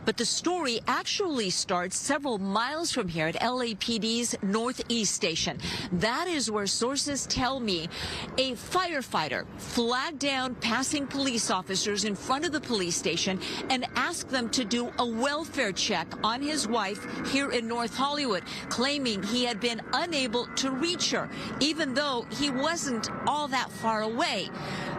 But the story actually starts several miles from here at LAPD's Northeast Station. That is where sources tell me a firefighter flagged down passing police officers in front of the police station and asked them to do a welfare check on his wife here in North Hollywood, claiming he had been unable to reach her, even though he wasn't all that far away.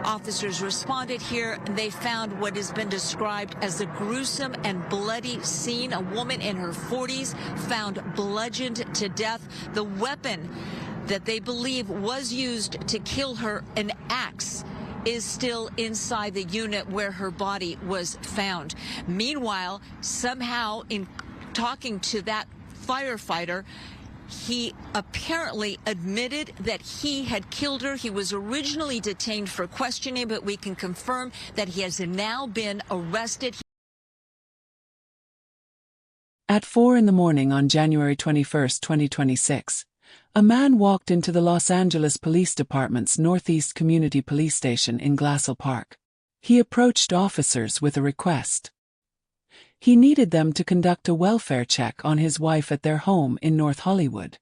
Officers responded here and they found what has been described as a gruesome and bloody scene. A woman in her 40s found bludgeoned to death. The weapon that they believe was used to kill her, an axe, is still inside the unit where her body was found. Meanwhile, somehow in talking to that firefighter, he apparently admitted that he had killed her. He was originally detained for questioning, but we can confirm that he has now been arrested. At 4 a.m. on January 21, 2026, a man walked into the Los Angeles Police Department's Northeast Community Police Station in Glassell Park. He approached officers with a request. He needed them to conduct a welfare check on his wife at their home in North Hollywood.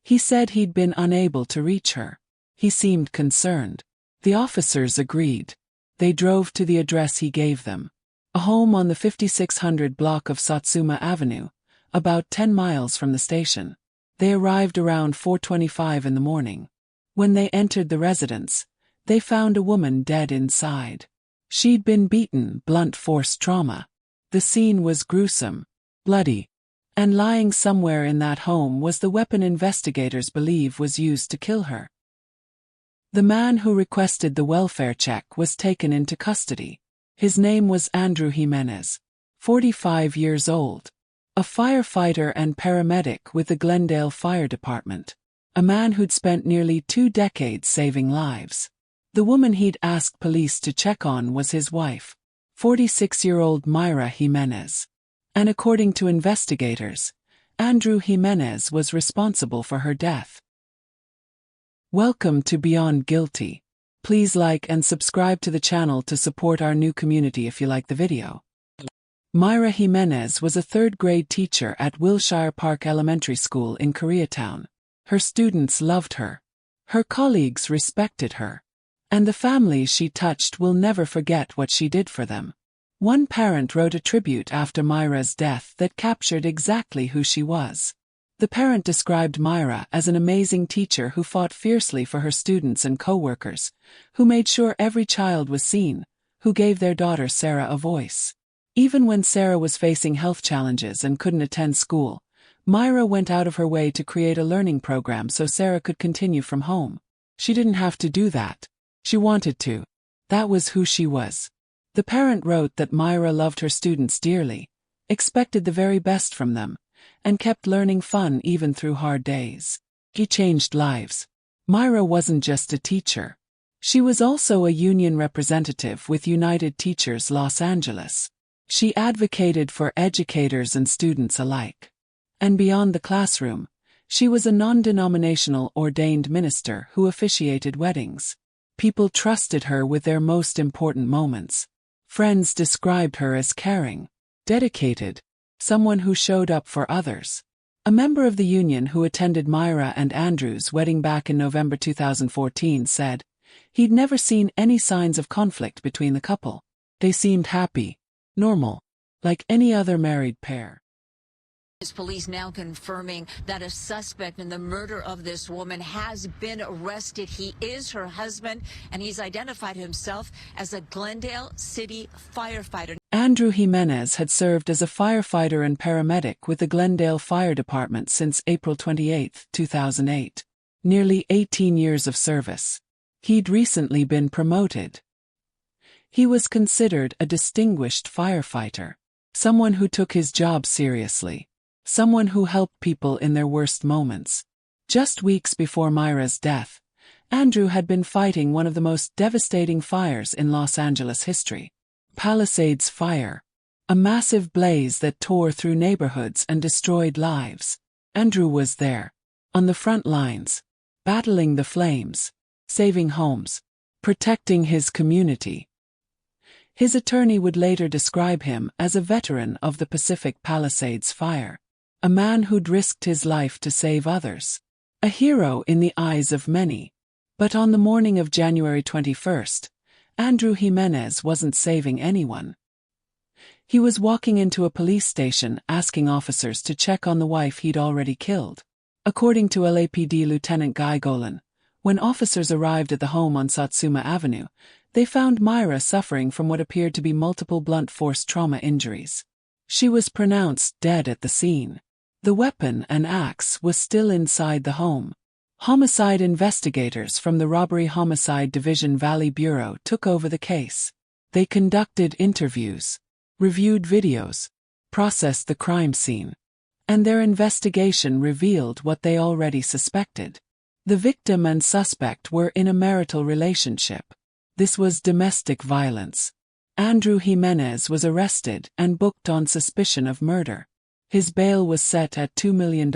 He said he'd been unable to reach her. He seemed concerned. The officers agreed. They drove to the address he gave them, a home on the 5600 block of Satsuma Avenue, about 10 miles from the station. They arrived around 4:25 in the morning. When they entered the residence, they found a woman dead inside. She'd been beaten, blunt force trauma. The scene was gruesome, bloody, and lying somewhere in that home was the weapon investigators believe was used to kill her. The man who requested the welfare check was taken into custody. His name was Andrew Jimenez, 45 years old, a firefighter and paramedic with the Glendale Fire Department, a man who'd spent nearly 2 decades saving lives. The woman he'd asked police to check on was his wife, 46-year-old Mayra Jimenez. And according to investigators, Andrew Jimenez was responsible for her death. Welcome to Beyond Guilty. Please like and subscribe to the channel to support our new community if you like the video. Mayra Jimenez was a 3rd-grade teacher at Wilshire Park Elementary School in Koreatown. Her students loved her. Her colleagues respected her. And the families she touched will never forget what she did for them. One parent wrote a tribute after Mayra's death that captured exactly who she was. The parent described Mayra as an amazing teacher who fought fiercely for her students and co-workers, who made sure every child was seen, who gave their daughter Sarah a voice. Even when Sarah was facing health challenges and couldn't attend school, Mayra went out of her way to create a learning program so Sarah could continue from home. She didn't have to do that. She wanted to. That was who she was. The parent wrote that Mayra loved her students dearly, expected the very best from them, and kept learning fun even through hard days. She changed lives. Mayra wasn't just a teacher. She was also a union representative with United Teachers Los Angeles. She advocated for educators and students alike. And beyond the classroom, she was a non-denominational ordained minister who officiated weddings. People trusted her with their most important moments. Friends described her as caring, dedicated, someone who showed up for others. A member of the union who attended Mayra and Andrew's wedding back in November 2014 said he'd never seen any signs of conflict between the couple. They seemed happy, normal, like any other married pair. Police now confirming that a suspect in the murder of this woman has been arrested. He is her husband, and he's identified himself as a Glendale City firefighter. Andrew Jimenez had served as a firefighter and paramedic with the Glendale Fire Department since April 28, 2008. Nearly 18 years of service. He'd recently been promoted. He was considered a distinguished firefighter, someone who took his job seriously. Someone who helped people in their worst moments. Just weeks before Mayra's death, Andrew had been fighting one of the most devastating fires in Los Angeles history. Palisades Fire. A massive blaze that tore through neighborhoods and destroyed lives. Andrew was there, on the front lines, battling the flames, saving homes, protecting his community. His attorney would later describe him as a veteran of the Pacific Palisades Fire, a man who'd risked his life to save others. A hero in the eyes of many. But on the morning of January 21st, Andrew Jimenez wasn't saving anyone. He was walking into a police station asking officers to check on the wife he'd already killed. According to LAPD Lieutenant Guy Golan, when officers arrived at the home on Satsuma Avenue, they found Mayra suffering from what appeared to be multiple blunt force trauma injuries. She was pronounced dead at the scene. The weapon, an axe, was still inside the home. Homicide investigators from the Robbery Homicide Division Valley Bureau took over the case. They conducted interviews, reviewed videos, processed the crime scene, and their investigation revealed what they already suspected. The victim and suspect were in a marital relationship. This was domestic violence. Andrew Jimenez was arrested and booked on suspicion of murder. His bail was set at $2 million.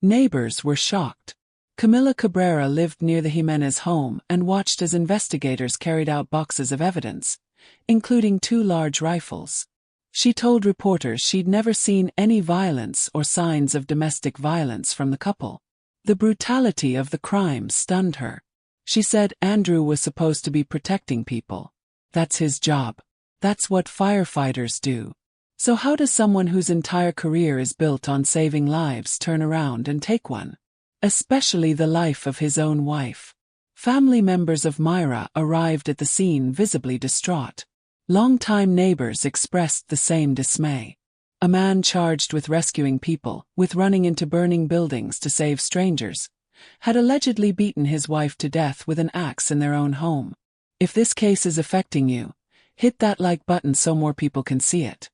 Neighbors were shocked. Camila Cabrera lived near the Jimenez home and watched as investigators carried out boxes of evidence, including 2 large rifles. She told reporters she'd never seen any violence or signs of domestic violence from the couple. The brutality of the crime stunned her. She said Andrew was supposed to be protecting people. That's his job. That's what firefighters do. So how does someone whose entire career is built on saving lives turn around and take one? Especially the life of his own wife. Family members of Mayra arrived at the scene visibly distraught. Longtime neighbors expressed the same dismay. A man charged with rescuing people, with running into burning buildings to save strangers, had allegedly beaten his wife to death with an axe in their own home. If this case is affecting you, hit that like button so more people can see it.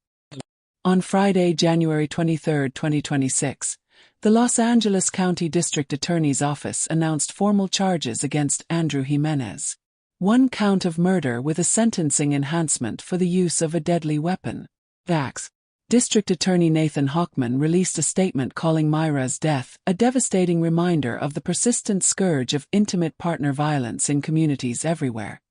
On Friday, January 23, 2026, the Los Angeles County District Attorney's Office announced formal charges against Andrew Jimenez. 1 count of murder with a sentencing enhancement for the use of a deadly weapon. Axe. District Attorney Nathan Hochman released a statement calling Mayra's death a devastating reminder of the persistent scourge of intimate partner violence in communities everywhere.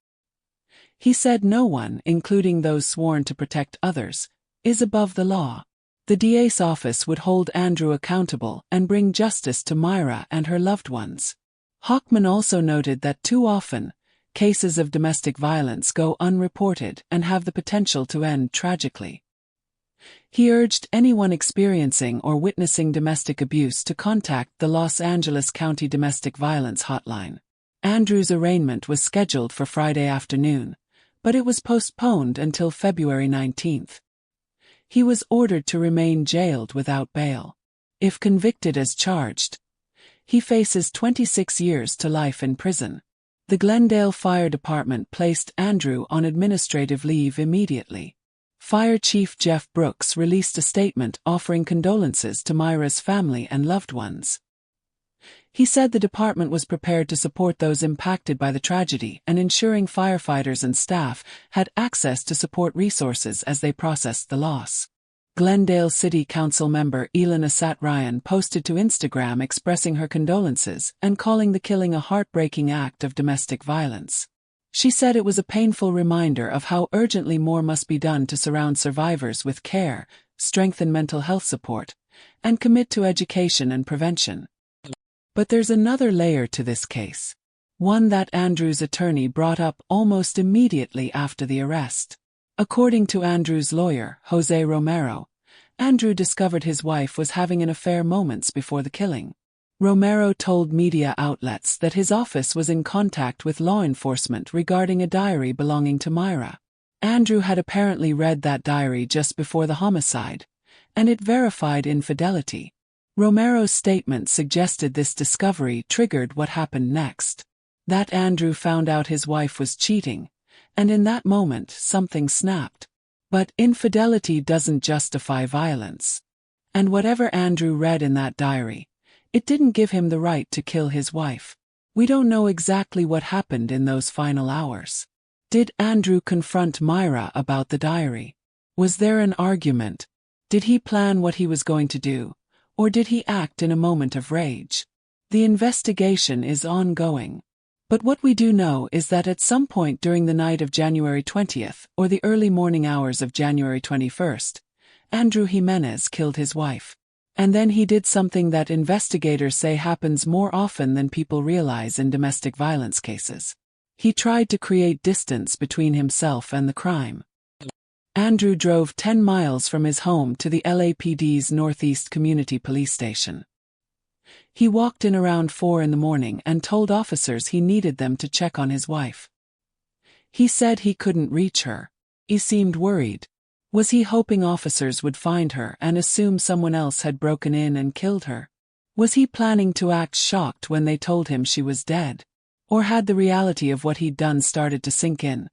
He said no one, including those sworn to protect others, is above the law. The DA's office would hold Andrew accountable and bring justice to Mayra and her loved ones. Hochman also noted that too often, cases of domestic violence go unreported and have the potential to end tragically. He urged anyone experiencing or witnessing domestic abuse to contact the Los Angeles County Domestic Violence Hotline. Andrew's arraignment was scheduled for Friday afternoon, but it was postponed until February 19. He was ordered to remain jailed without bail. If convicted as charged, he faces 26 years to life in prison. The Glendale Fire Department placed Andrew on administrative leave immediately. Fire Chief Jeff Brooks released a statement offering condolences to Mayra's family and loved ones. He said the department was prepared to support those impacted by the tragedy and ensuring firefighters and staff had access to support resources as they processed the loss. Glendale City Council member Elena Sat-Ryan posted to Instagram expressing her condolences and calling the killing a heartbreaking act of domestic violence. She said it was a painful reminder of how urgently more must be done to surround survivors with care, strengthen mental health support, and commit to education and prevention. But there's another layer to this case. One that Andrew's attorney brought up almost immediately after the arrest. According to Andrew's lawyer, Jose Romero, Andrew discovered his wife was having an affair moments before the killing. Romero told media outlets that his office was in contact with law enforcement regarding a diary belonging to Mayra. Andrew had apparently read that diary just before the homicide, and it verified infidelity. Romero's statement suggested this discovery triggered what happened next. That Andrew found out his wife was cheating, and in that moment something snapped. But infidelity doesn't justify violence. And whatever Andrew read in that diary, it didn't give him the right to kill his wife. We don't know exactly what happened in those final hours. Did Andrew confront Mayra about the diary? Was there an argument? Did he plan what he was going to do? Or did he act in a moment of rage? The investigation is ongoing. But what we do know is that at some point during the night of January 20th or the early morning hours of January 21st, Andrew Jimenez killed his wife. And then he did something that investigators say happens more often than people realize in domestic violence cases. He tried to create distance between himself and the crime. Andrew drove 10 miles from his home to the LAPD's Northeast Community Police Station. He walked in around 4 in the morning and told officers he needed them to check on his wife. He said he couldn't reach her. He seemed worried. Was he hoping officers would find her and assume someone else had broken in and killed her? Was he planning to act shocked when they told him she was dead? Or had the reality of what he'd done started to sink in,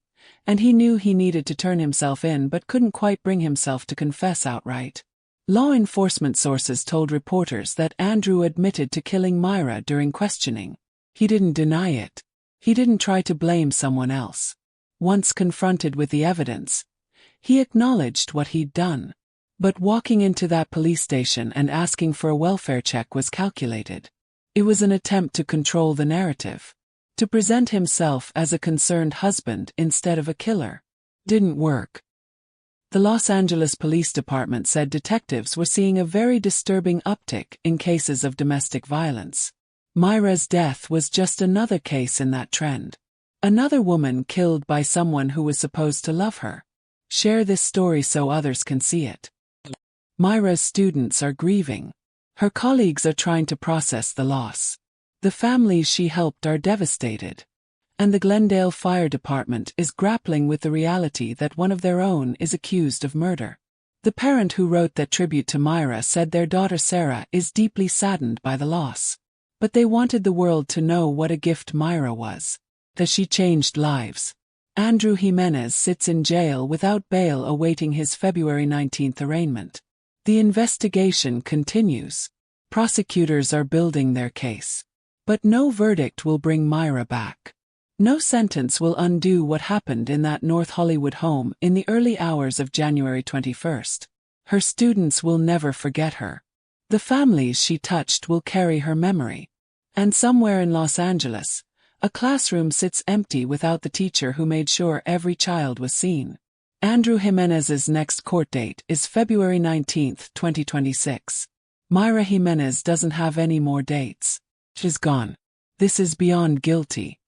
and he knew he needed to turn himself in but couldn't quite bring himself to confess outright? Law enforcement sources told reporters that Andrew admitted to killing Mayra during questioning. He didn't deny it. He didn't try to blame someone else. Once confronted with the evidence, he acknowledged what he'd done. But walking into that police station and asking for a welfare check was calculated. It was an attempt to control the narrative. To present himself as a concerned husband instead of a killer. Didn't work. The Los Angeles Police Department said detectives were seeing a very disturbing uptick in cases of domestic violence. Mayra's death was just another case in that trend. Another woman killed by someone who was supposed to love her. Share this story so others can see it. Mayra's students are grieving. Her colleagues are trying to process the loss. The families she helped are devastated. And the Glendale Fire Department is grappling with the reality that one of their own is accused of murder. The parent who wrote that tribute to Mayra said their daughter Sarah is deeply saddened by the loss. But they wanted the world to know what a gift Mayra was. That she changed lives. Andrew Jimenez sits in jail without bail awaiting his February 19th arraignment. The investigation continues. Prosecutors are building their case. But no verdict will bring Mayra back. No sentence will undo what happened in that North Hollywood home in the early hours of January 21st. Her students will never forget her. The families she touched will carry her memory. And somewhere in Los Angeles, a classroom sits empty without the teacher who made sure every child was seen. Andrew Jimenez's next court date is February 19, 2026. Mayra Jimenez doesn't have any more dates. She's gone. This is beyond guilty.